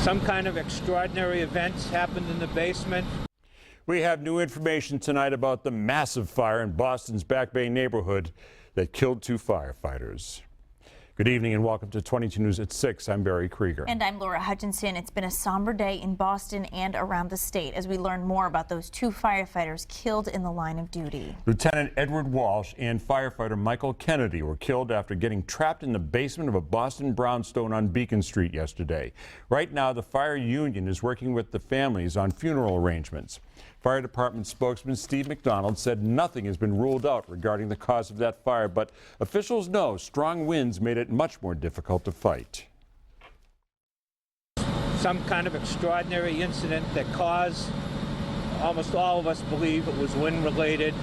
Some kind of extraordinary events happened in the basement. We have new information tonight about the massive fire in Boston's Back Bay neighborhood that killed 2 firefighters. Good evening and welcome to 22 News at 6. I'm Barry Krieger. And I'm Laura Hutchinson. It's been a somber day in Boston and around the state as we learn more about those 2 firefighters killed in the line of duty. Lieutenant Edward Walsh and firefighter Michael Kennedy were killed after getting trapped in the basement of a Boston brownstone on Beacon Street yesterday. Right now, the fire union is working with the families on funeral arrangements. Fire Department spokesman Steve McDonald said nothing has been ruled out regarding the cause of that fire, but officials know strong winds made it much more difficult to fight. Some kind of extraordinary incident that caused, almost all of us believe it was wind related.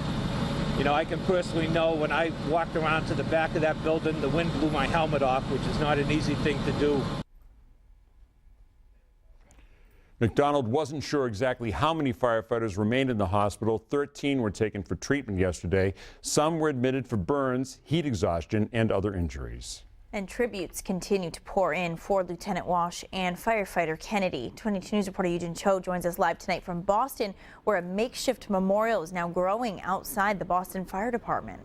You know, I can personally know when I walked around to the back of that building, the wind blew my helmet off, which is not an easy thing to do. McDonald wasn't sure exactly how many firefighters remained in the hospital. 13 were taken for treatment yesterday. Some were admitted for burns, heat exhaustion, and other injuries. And tributes continue to pour in for Lieutenant Walsh and firefighter Kennedy. 22 News reporter Eugene Cho joins us live tonight from Boston, where a makeshift memorial is now growing outside the Boston Fire Department.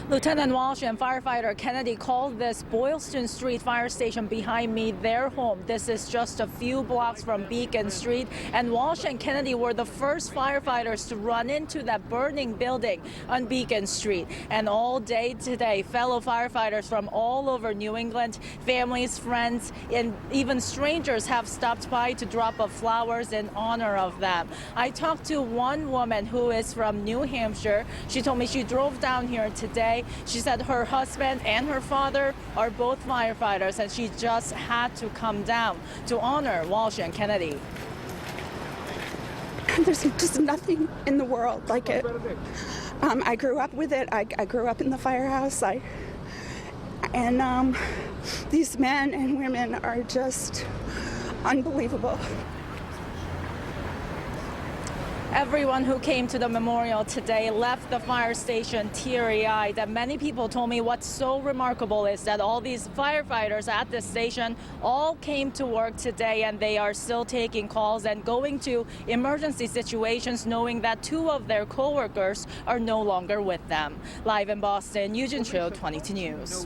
Lieutenant Walsh and firefighter Kennedy called this Boylston Street fire station behind me their home. This is just a few blocks from Beacon Street, and Walsh and Kennedy were the first firefighters to run into that burning building on Beacon Street. And all day today, fellow firefighters from all over New England, families, friends, and even strangers have stopped by to drop off flowers in honor of them. I talked to one woman who is from New Hampshire. She told me she drove down here today. She said her husband and her father are both firefighters, and she just had to come down to honor Walsh and Kennedy. There's just nothing in the world like it. I grew up with it. I grew up in the firehouse. These men and women are just unbelievable. Everyone who came to the memorial today left the fire station teary-eyed. And many people told me what's so remarkable is that all these firefighters at this station all came to work today, and they are still taking calls and going to emergency situations knowing that 2 of their co-workers are no longer with them. Live in Boston, Eugene Cho, 22 News.